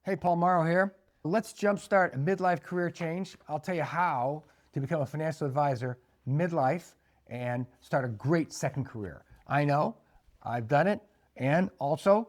Hey, Paul Morrow here. Let's jumpstart a midlife career change. I'll tell you how to become a financial advisor midlife and start a great second career. I know, I've done it, and also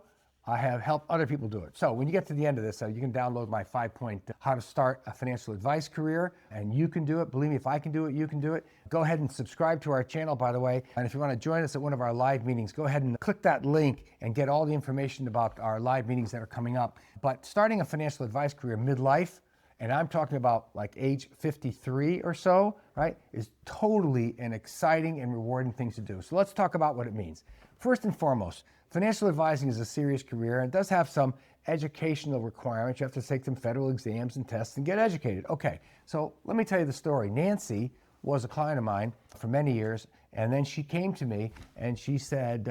I have helped other people do it. So when you get to the end of this, you can download my 5-point how to start a financial advice career, and you can do it. Believe me, if I can do it, you can do it. Go ahead and subscribe to our channel, by the way. And if you want to join us at one of our live meetings, go ahead and click that link and get all the information about our live meetings that are coming up. But starting a financial advice career midlife, and I'm talking about like age 53 or so, right, is totally an exciting and rewarding thing to do. So let's talk about what it means. First and foremost, financial advising is a serious career and it does have some educational requirements. You have to take some federal exams and tests and get educated. Okay, so let me tell you the story. Nancy was a client of mine for many years, and then she came to me and she said,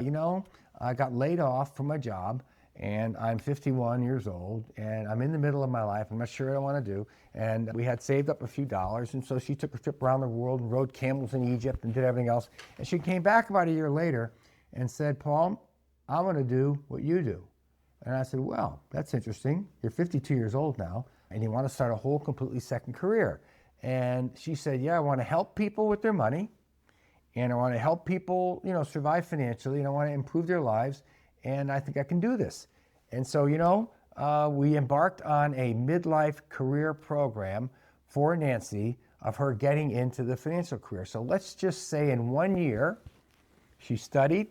I got laid off from my job, and I'm 51 years old, and I'm in the middle of my life. I'm not sure what I want to do. And we had saved up a few dollars, and so she took a trip around the world and rode camels in Egypt and did everything else. And she came back about a year later and said, Paul, I want to do what you do. And I said, well, that's interesting. You're 52 years old now, and you want to start a whole completely second career. And she said, yeah, I want to help people with their money, and I want to help people, survive financially, and I want to improve their lives, and I think I can do this. And so, we embarked on a midlife career program for Nancy of her getting into the financial career. So let's just say in 1 year, she studied,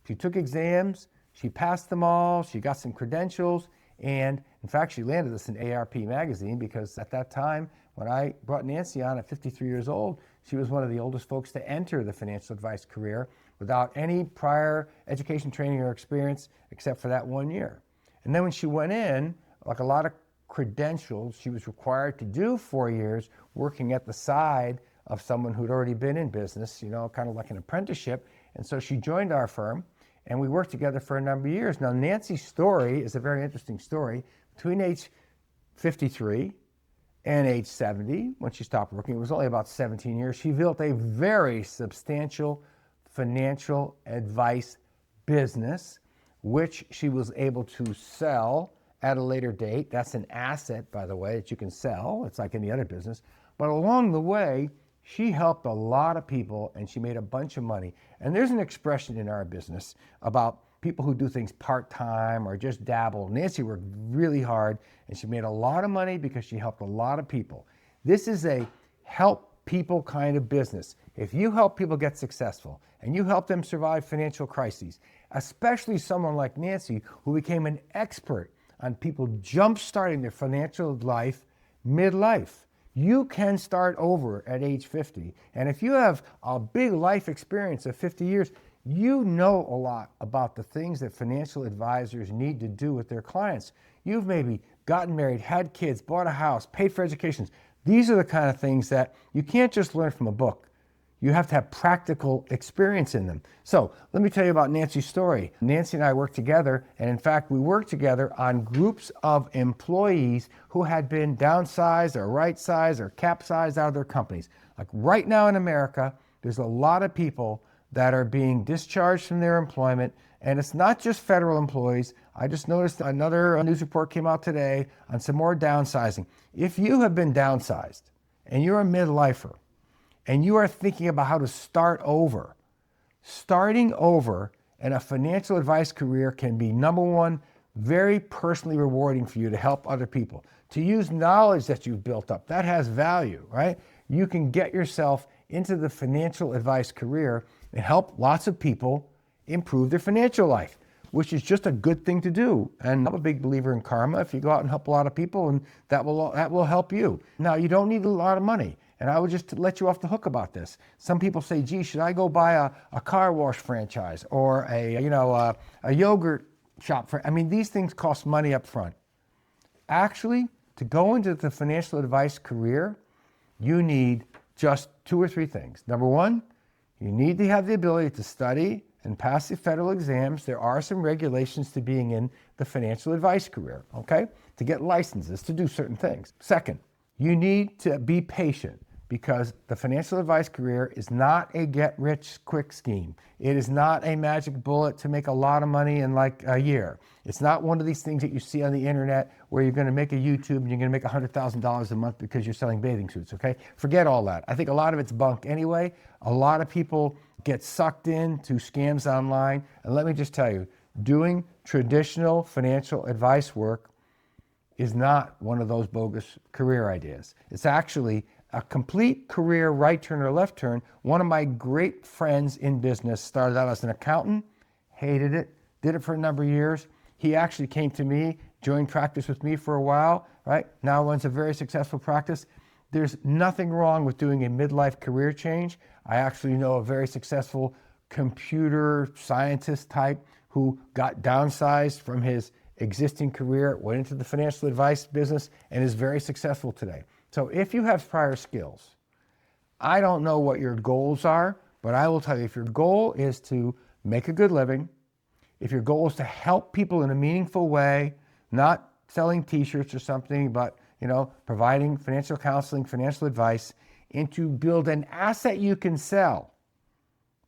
she took exams, she passed them all, she got some credentials, and in fact, she landed us in ARP magazine because at that time, when I brought Nancy on at 53 years old, she was one of the oldest folks to enter the financial advice career without any prior education, training, or experience except for that 1 year. And then when she went in, like a lot of credentials, she was required to do 4 years working at the side of someone who'd already been in business, kind of like an apprenticeship. And so she joined our firm, and we worked together for a number of years. Now, Nancy's story is a very interesting story. Between age 53 and age 70, when she stopped working, it was only about 17 years, she built a very substantial financial advice business, which she was able to sell at a later date. That's an asset, by the way, that you can sell. It's like any other business. But along the way, she helped a lot of people, and she made a bunch of money. And there's an expression in our business about people who do things part-time or just dabble. Nancy worked really hard, and she made a lot of money because she helped a lot of people. This is a help people kind of business. If you help people get successful and you help them survive financial crises, especially someone like Nancy, who became an expert on people jump-starting their financial life midlife, you can start over at age 50. And if you have a big life experience of 50 years, you know a lot about the things that financial advisors need to do with their clients. You've maybe gotten married, had kids, bought a house, paid for education. These are the kind of things that you can't just learn from a book. You have to have practical experience in them. So let me tell you about Nancy's story. Nancy and I worked together, and in fact, we worked together on groups of employees who had been downsized or right-sized or cap-sized out of their companies. Like right now in America, there's a lot of people that are being discharged from their employment, and it's not just federal employees. I just noticed another news report came out today on some more downsizing. If you have been downsized and you're a midlifer, and you are thinking about how to start over, starting over in a financial advice career can be, number one, very personally rewarding for you to help other people. To use knowledge that you've built up, that has value, right? You can get yourself into the financial advice career and help lots of people improve their financial life, which is just a good thing to do. And I'm a big believer in karma. If you go out and help a lot of people, and that will help you. Now, you don't need a lot of money. And I would just let you off the hook about this. Some people say, gee, should I go buy a car wash franchise or a yogurt shop? These things cost money up front. Actually, to go into the financial advice career, you need just 2 or 3 things. Number one, you need to have the ability to study and pass the federal exams. There are some regulations to being in the financial advice career, okay? To get licenses, to do certain things. Second, you need to be patient. because the financial advice career is not a get-rich-quick scheme. It is not a magic bullet to make a lot of money in like a year. It's not one of these things that you see on the internet where you're going to make a YouTube and you're going to make $100,000 a month because you're selling bathing suits, okay? Forget all that. I think a lot of it's bunk anyway. A lot of people get sucked into scams online. And let me just tell you, doing traditional financial advice work is not one of those bogus career ideas. It's actually a complete career right turn or left turn. One of my great friends in business started out as an accountant, hated it, did it for a number of years. He actually came to me, joined practice with me for a while, right? Now runs a very successful practice. There's nothing wrong with doing a midlife career change. I actually know a very successful computer scientist type who got downsized from his existing career, went into the financial advice business, and is very successful today. So if you have prior skills, I don't know what your goals are, but I will tell you, if your goal is to make a good living, if your goal is to help people in a meaningful way, not selling t-shirts or something, but providing financial counseling, financial advice, and to build an asset you can sell,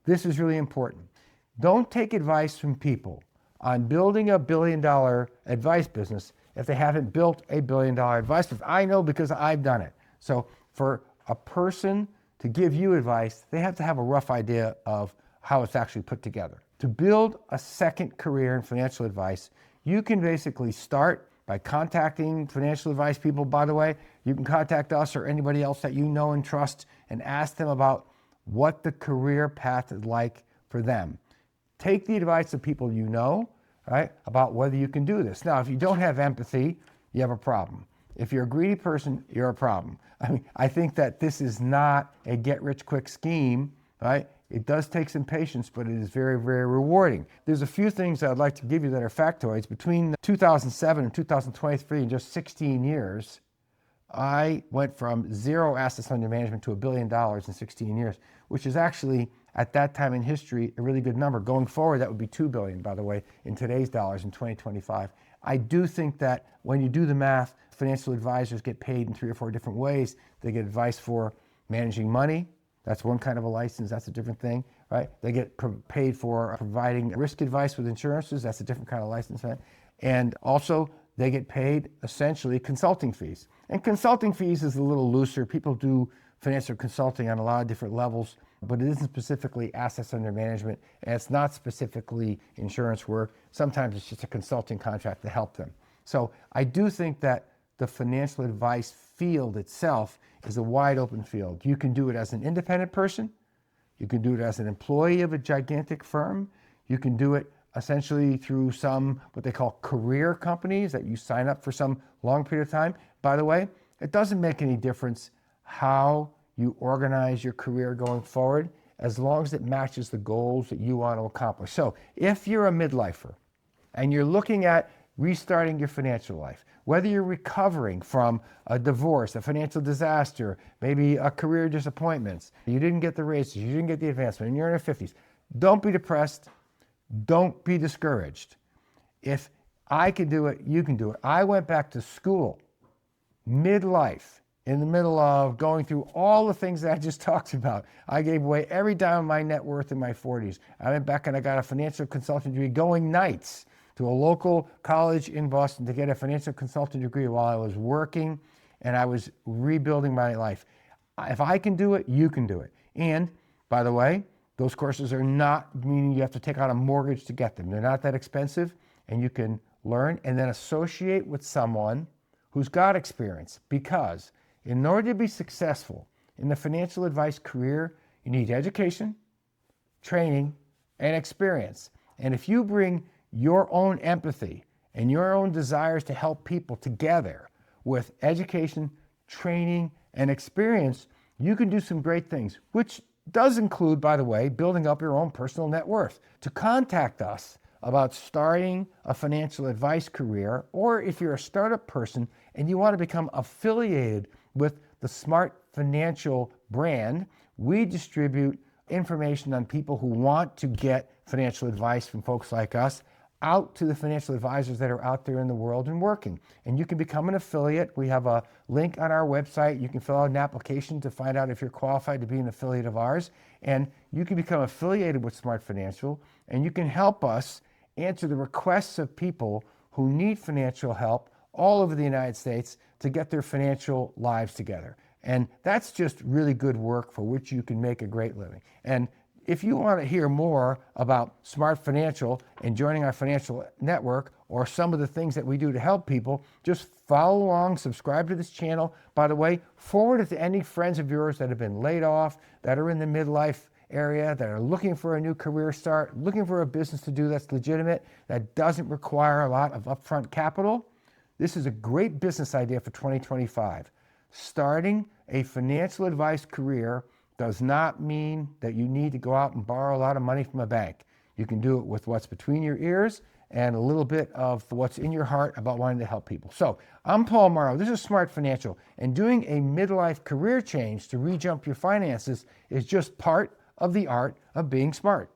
this is really important. Don't take advice from people on building a $1 billion advice business if they haven't built a $1 billion advice business. I know because I've done it. So for a person to give you advice, they have to have a rough idea of how it's actually put together. To build a second career in financial advice, you can basically start by contacting financial advice people. By the way, you can contact us or anybody else that you know and trust and ask them about what the career path is like for them. Take the advice of people you know, right, about whether you can do this. Now, if you don't have empathy, you have a problem. If you're a greedy person, you're a problem. I think that this is not a get-rich-quick scheme, right? It does take some patience, but it is very, very rewarding. There's a few things that I'd like to give you that are factoids. Between 2007 and 2023, in just 16 years, I went from 0 assets under management to $1 billion in 16 years, which is actually, at that time in history, a really good number. Going forward, that would be $2 billion, by the way, in today's dollars in 2025. I do think that when you do the math, financial advisors get paid in 3 or 4 different ways. They get advice for managing money. That's one kind of a license. That's a different thing, right? They get paid for providing risk advice with insurances. That's a different kind of license, right? And also, they get paid essentially consulting fees. And consulting fees is a little looser. People do financial consulting on a lot of different levels, but it isn't specifically assets under management, and it's not specifically insurance work. Sometimes it's just a consulting contract to help them. So I do think that the financial advice field itself is a wide open field. You can do it as an independent person. You can do it as an employee of a gigantic firm. You can do it essentially through some, what they call career companies that you sign up for some long period of time. By the way, it doesn't make any difference how you organize your career going forward, as long as it matches the goals that you want to accomplish. So if you're a midlifer and you're looking at restarting your financial life, whether you're recovering from a divorce, a financial disaster, maybe a career disappointments, you didn't get the raises, you didn't get the advancement, and you're in your 50s, don't be depressed. Don't be discouraged. If I can do it, you can do it. I went back to school, midlife, in the middle of going through all the things that I just talked about. I gave away every dime of my net worth in my 40s. I went back and I got a financial consulting degree, going nights to a local college in Boston to get a financial consulting degree while I was working and I was rebuilding my life. If I can do it, you can do it. And by the way, those courses are not meaning you have to take out a mortgage to get them. They're not that expensive, and you can learn and then associate with someone who's got experience, because in order to be successful in the financial advice career, you need education, training, and experience. And if you bring your own empathy and your own desires to help people together with education, training, and experience, you can do some great things, which does include, by the way, building up your own personal net worth. To contact us about starting a financial advice career, or if you're a startup person and you want to become affiliated with the Smart Financial brand, we distribute information on people who want to get financial advice from folks like us. out to the financial advisors that are out there in the world and working. And you can become an affiliate. We have a link on our website. You can fill out an application to find out if you're qualified to be an affiliate of ours. And you can become affiliated with Smart Financial, and you can help us answer the requests of people who need financial help all over the United States to get their financial lives together. And that's just really good work for which you can make a great living. And if you want to hear more about Smart Financial and joining our financial network or some of the things that we do to help people, just follow along, subscribe to this channel. By the way, forward it to any friends of yours that have been laid off, that are in the midlife area, that are looking for a new career start, looking for a business to do that's legitimate, that doesn't require a lot of upfront capital. This is a great business idea for 2025. Starting a financial advice career does not mean that you need to go out and borrow a lot of money from a bank. You can do it with what's between your ears and a little bit of what's in your heart about wanting to help people. So I'm Paul Morrow. This is Smart Financial. And doing a midlife career change to re-jump your finances is just part of the art of being smart.